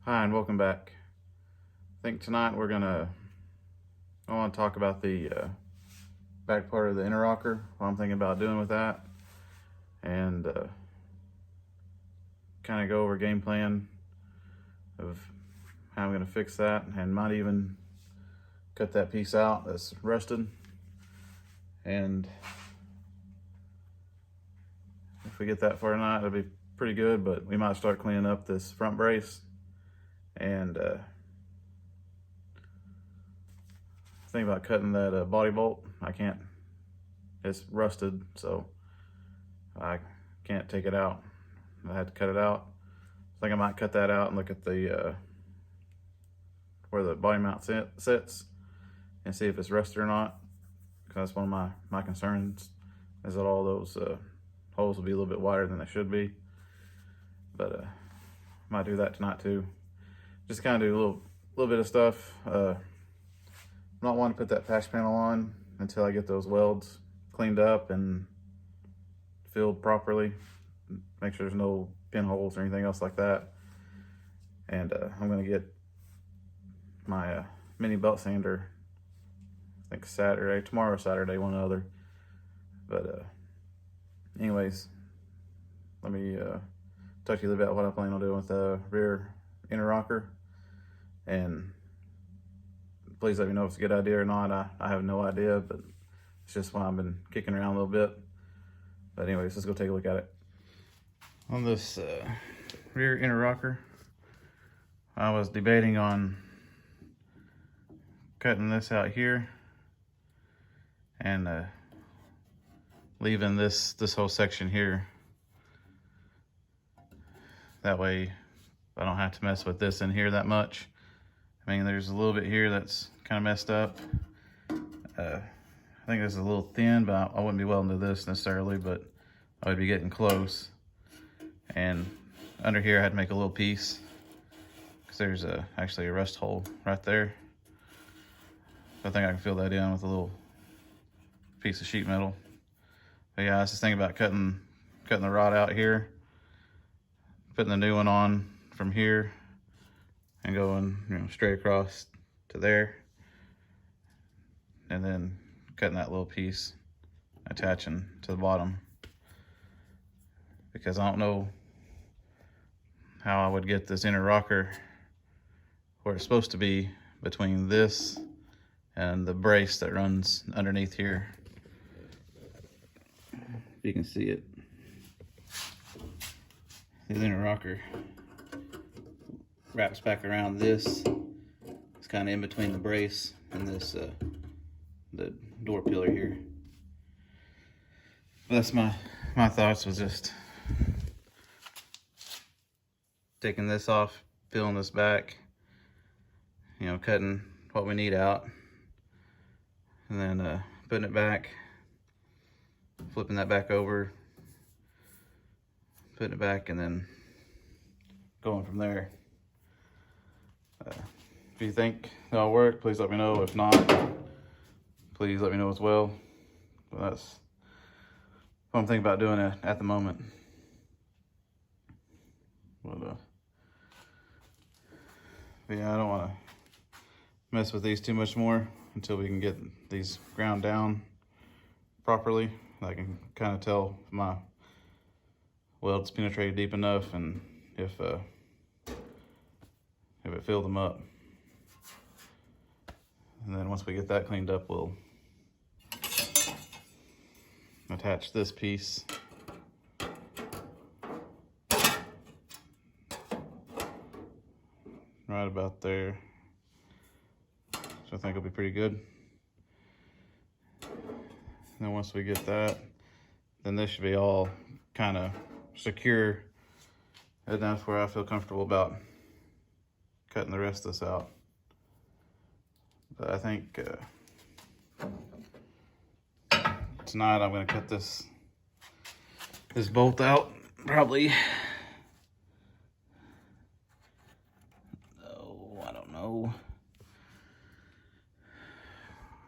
Hi and welcome back. I think tonight I want to talk about the back part of the interrocker, what I'm thinking about doing with that, and kind of go over game plan of how I'm going to fix that, and might even cut that piece out that's rusted. And if we get that far tonight, it'll be pretty good, but we might start cleaning up this front brace and think about cutting that body bolt. I can't, it's rusted, so I can't take it out. I had to cut it out. I think I might cut that out and look at the where the body mount sits and see if it's rusted or not, because that's one of my concerns, is that all those holes will be a little bit wider than they should be. But might do that tonight too. Just kind of do a little bit of stuff. I'm not wanting to put that patch panel on until I get those welds cleaned up and filled properly. Make sure there's no pinholes or anything else like that. And I'm gonna get my mini belt sander, I think tomorrow or Saturday, one or the other. But anyways, let me talk to you about what I plan on doing with the rear interrocker, and please let me know if it's a good idea or not. I have no idea, but it's just why I've been kicking around a little bit. But anyways, let's go take a look at it. On this rear interrocker, I was debating on cutting this out here and leaving this whole section here. That way I don't have to mess with this in here that much. I mean, there's a little bit here that's kind of messed up. I think this is a little thin, but I wouldn't be welding to this necessarily, but I would be getting close. And under here I had to make a little piece because there's actually a rust hole right there. I think I can fill that in with a little piece of sheet metal. But yeah, I was just thinking about cutting the rod out here, putting the new one on from here, and going, straight across to there, and then cutting that little piece, attaching to the bottom, because I don't know how I would get this interrocker where it's supposed to be between this and the brace that runs underneath here. If you can see it, the interrocker wraps back around this. It's kind of in between the brace and this the door pillar here. But that's my thoughts, was just taking this off, peeling this back, cutting what we need out, and then putting it back, flipping that back over, putting it back, and then going from there. If you think that'll work, please let me know. If not, please let me know as well. But that's what I'm thinking about doing at the moment. But yeah, I don't want to mess with these too much more until we can get these ground down properly. I can kind of tell if my weld's penetrated deep enough, and if it filled them up. And then once we get that cleaned up, we'll attach this piece right about there. So I think it'll be pretty good. And then once we get that, then this should be all kind of secure. And that's where I feel comfortable about cutting the rest of this out. But I think tonight I'm gonna cut this bolt out, probably. Oh, I don't know.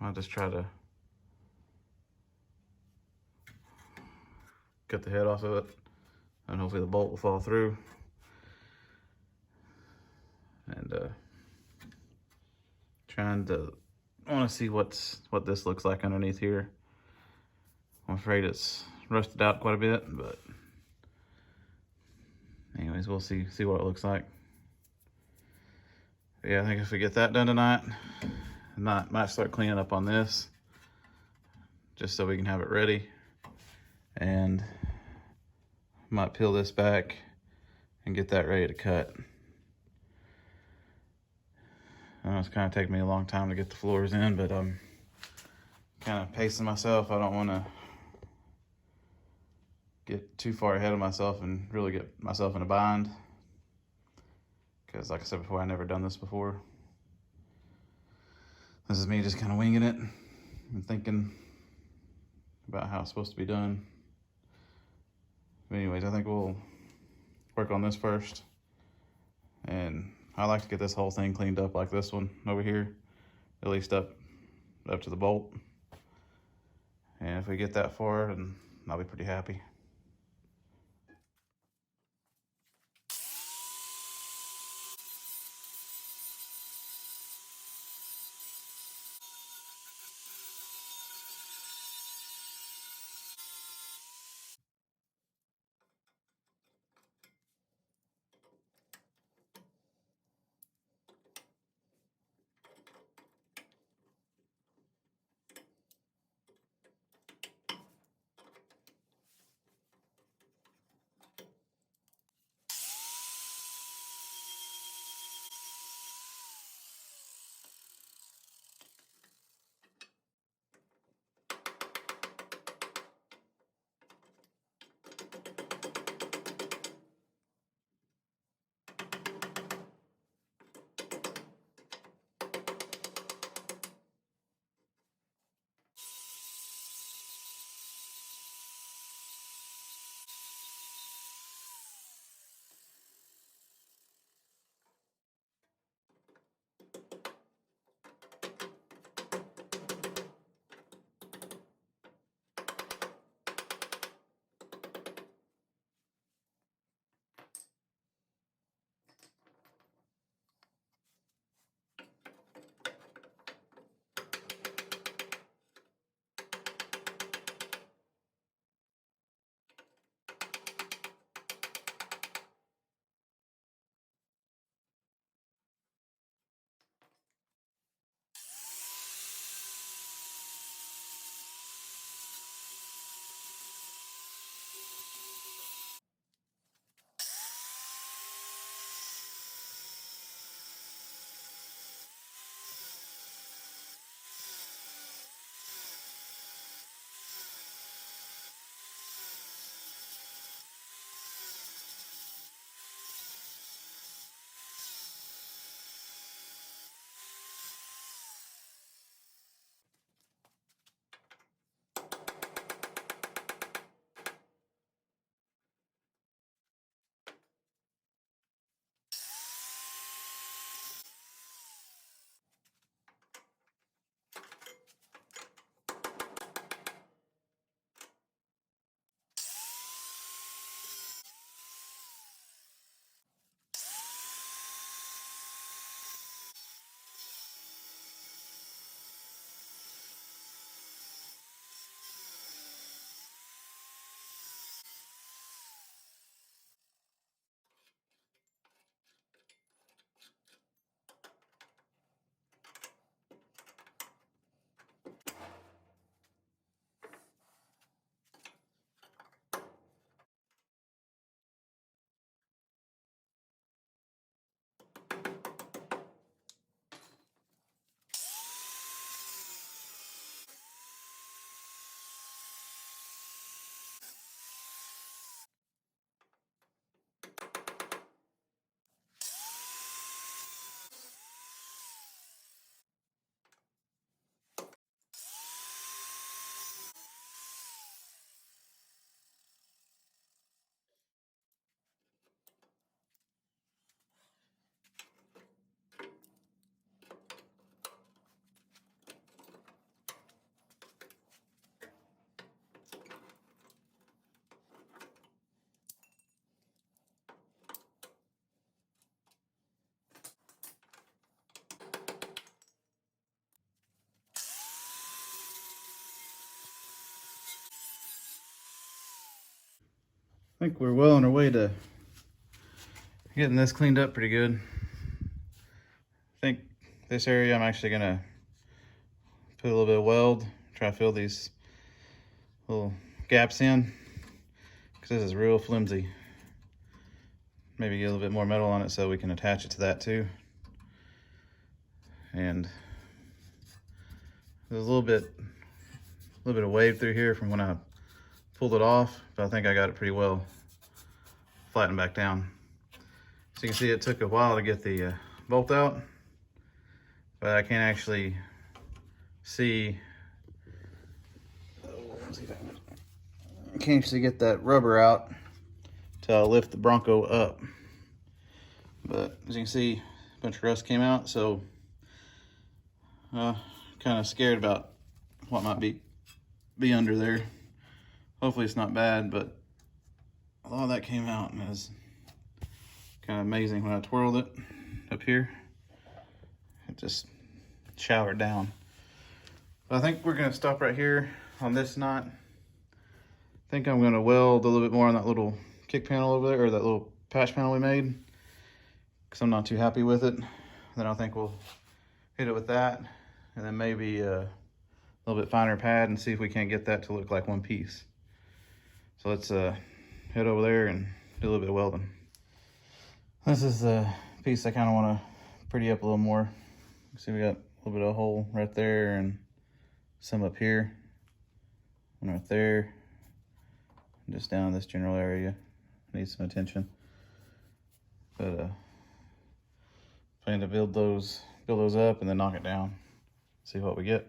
I'll just try to cut the head off of it, and hopefully the bolt will fall through. and I want to see what this looks like underneath here. I'm afraid it's rusted out quite a bit, but anyways, we'll see what it looks like. But yeah, I think if we get that done tonight, I might start cleaning up on this, just so we can have it ready, and might peel this back and get that ready to cut. I know it's kind of taking me a long time to get the floors in, but I'm kind of pacing myself. I don't want to get too far ahead of myself and really get myself in a bind, because like I said before, I've never done this before. This is me just kind of winging it and thinking about how it's supposed to be done. But anyways, I think we'll work on this first, and I like to get this whole thing cleaned up like this one over here, at least up to the bolt. And if we get that far, then I'll be pretty happy. I think we're well on our way to getting this cleaned up pretty good. I think this area I'm actually gonna put a little bit of weld, try to fill these little gaps in, because this is real flimsy. Maybe get a little bit more metal on it so we can attach it to that too. And there's a little bit of wave through here from when I pulled it off, but I think I got it pretty well flattened back down. So you can see it took a while to get the bolt out, but I can't actually see. I can't actually get that rubber out till I lift the Bronco up. But as you can see, a bunch of rust came out, so kind of scared about what might be under there. Hopefully it's not bad, but a lot of that came out, and it was kind of amazing when I twirled it up here. It just showered down. But I think we're gonna stop right here on this knot. I think I'm gonna weld a little bit more on that little kick panel over there, or that little patch panel we made, because I'm not too happy with it. Then I think we'll hit it with that, and then maybe a little bit finer pad and see if we can't get that to look like one piece. So let's head over there and do a little bit of welding. This is the piece I kind of want to pretty up a little more. See, we got a little bit of a hole right there and some up here, one right there, and just down this general area. Needs some attention. But plan to build those up and then knock it down. See what we get.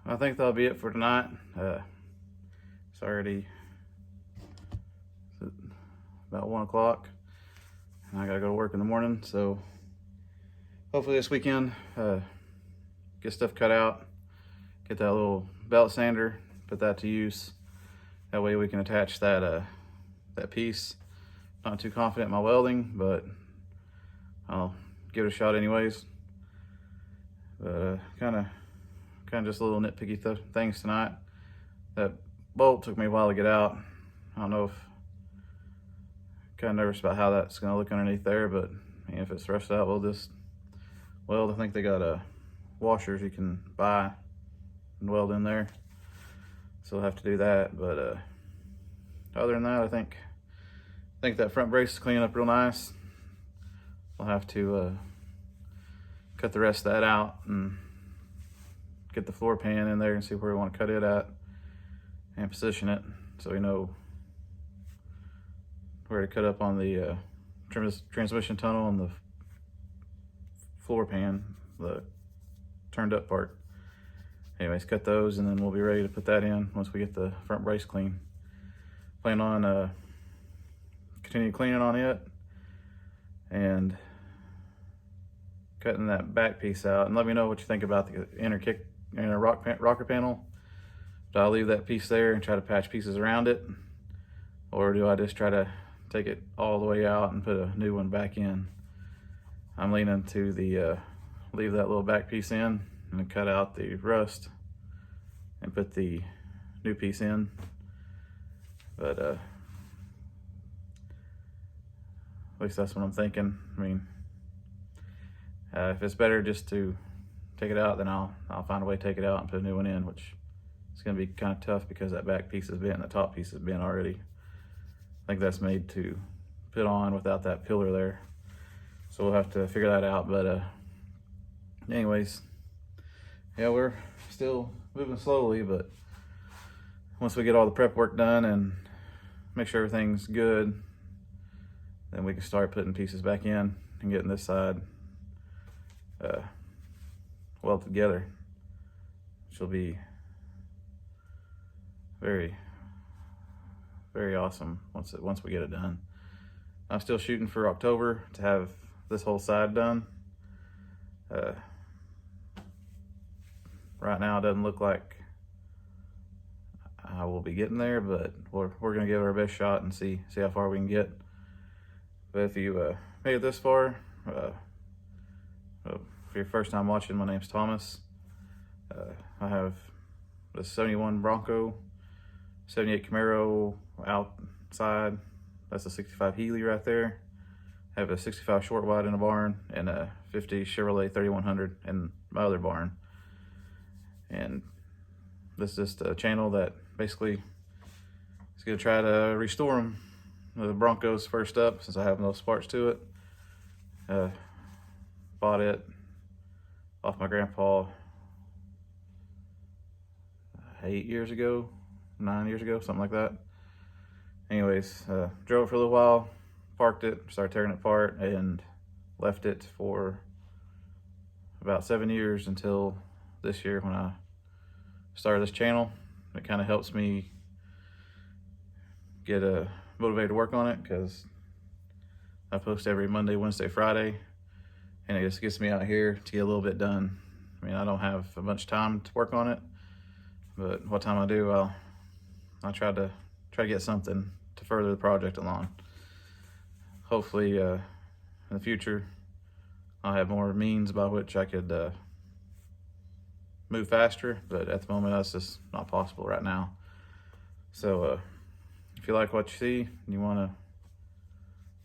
I think that'll be it for tonight. It's already about 1 o'clock, and I gotta go to work in the morning. So hopefully this weekend, get stuff cut out, get that little belt sander, put that to use. That way we can attach that that piece. Not too confident in my welding, but I'll give it a shot anyways. But kind of just a little nitpicky things tonight. That bolt took me a while to get out. I don't know if, kind of nervous about how that's gonna look underneath there, but I mean, if it's rusted out, we'll just weld. I think they got washers you can buy and weld in there, so we'll have to do that. But other than that, I think that front brace is cleaning up real nice. We'll have to cut the rest of that out and get the floor pan in there and see where we want to cut it at and position it so we know where to cut up on the transmission tunnel and the floor pan, the turned up part. Anyways, cut those and then we'll be ready to put that in once we get the front brace clean. Plan on continue cleaning on it and cutting that back piece out. And let me know what you think about the inner rocker panel. Do I leave that piece there and try to patch pieces around it, or do I just try to take it all the way out and put a new one back in? I'm leaning to the leave that little back piece in and then cut out the rust and put the new piece in. But at least that's what I'm thinking. I mean, if it's better just to take it out, then I'll find a way to take it out and put a new one in, which is going to be kind of tough because that back piece is bent and the top piece is bent already. I think that's made to put on without that pillar there, so we'll have to figure that out. But anyways, yeah, we're still moving slowly, but once we get all the prep work done and make sure everything's good, then we can start putting pieces back in and getting this side welded together, which will be very, very awesome once we get it done. I'm still shooting for October to have this whole side done. Right now it doesn't look like I will be getting there, but we're gonna give it our best shot and see how far we can get. But if you made it this far, for your first time watching, my name's Thomas. I have the 71 Bronco, 78 Camaro outside. That's a 65 Healy right there. I have a 65 short wide in a barn and a 50 Chevrolet 3100 in my other barn. And this is just a channel that basically is gonna try to restore them. The Bronco's first up, since I have no parts to it. Bought it off my grandpa 8 years ago, 9 years ago, something like that. Anyways, drove it for a little while, parked it, started tearing it apart, and left it for about 7 years until this year when I started this channel. It kind of helps me get motivated to work on it, because I post every Monday, Wednesday, Friday, and it just gets me out here to get a little bit done. I mean, I don't have a bunch of time to work on it, but what time I do, I'll try to get something to further the project along. Hopefully, in the future, I'll have more means by which I could move faster, but at the moment, that's just not possible right now. So, if you like what you see and you want to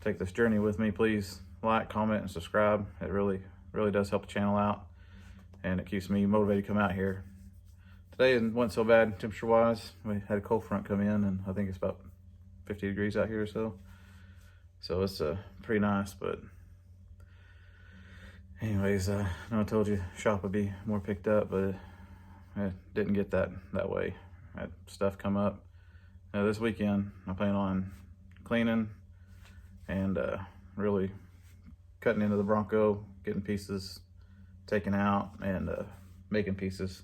take this journey with me, please like, comment, and subscribe. It really does help the channel out, and it keeps me motivated to come out here. Today wasn't so bad temperature wise. We had a cold front come in, and I think it's about 50 degrees out here or so. So it's pretty nice, but anyways, I know I told you shop would be more picked up, but it didn't get that way. I had stuff come up. This weekend, I plan on cleaning and really cutting into the Bronco, getting pieces taken out, and making pieces.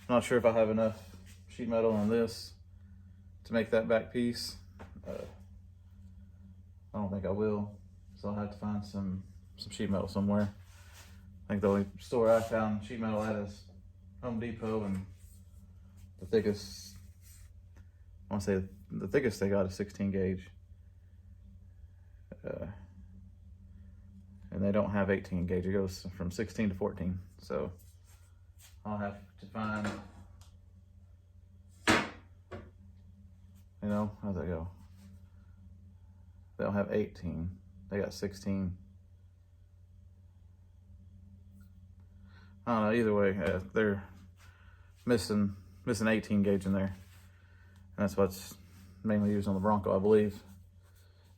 I'm not sure if I have enough sheet metal on this to make that back piece. I don't think I will, so I'll have to find some sheet metal somewhere. I think the only store I found sheet metal at is Home Depot, and the thickest, I want to say the thickest they got is 16 gauge. And they don't have 18 gauge. It goes from 16 to 14. So I'll have to find, how's that go? They don't have 18. They got 16. I don't know, either way, they're missing 18 gauge in there. And that's what's mainly used on the Bronco, I believe.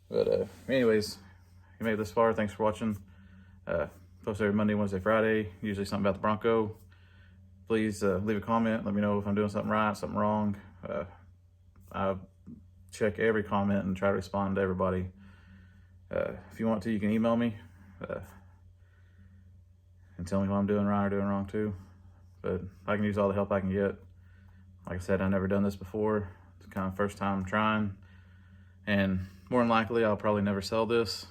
But anyways, you made it this far, thanks for watching. Post every Monday, Wednesday, Friday, usually something about the Bronco. Please leave a comment, let me know if I'm doing something right, something wrong. I check every comment and try to respond to everybody. If you want to, you can email me and tell me what I'm doing right or doing wrong too. But I can use all the help I can get. Like I said, I've never done this before. It's kind of first time trying. And more than likely, I'll probably never sell this,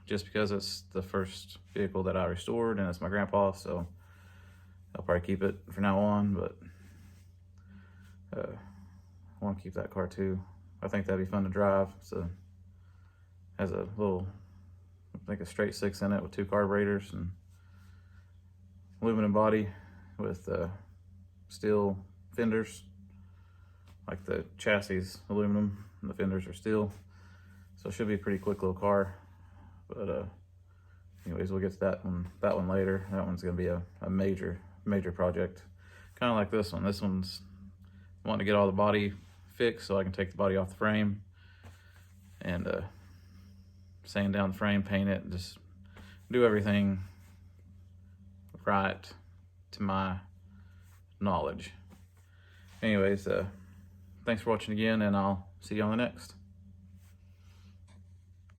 just because it's the first vehicle that I restored, and it's my grandpa, so I'll probably keep it for now on. But I want to keep that car too. I think that'd be fun to drive. So has a little, I think a straight six in it with 2 carburetors and aluminum body with steel fenders. Like the chassis is aluminum and the fenders are steel. So it should be a pretty quick little car. But anyways, we'll get to that one later. That one's gonna be a major project. Kind of like this one. This one's wanting to get all the body fixed so I can take the body off the frame and sand down the frame, paint it, and just do everything right to my knowledge. Anyways, thanks for watching again, and I'll see you on the next.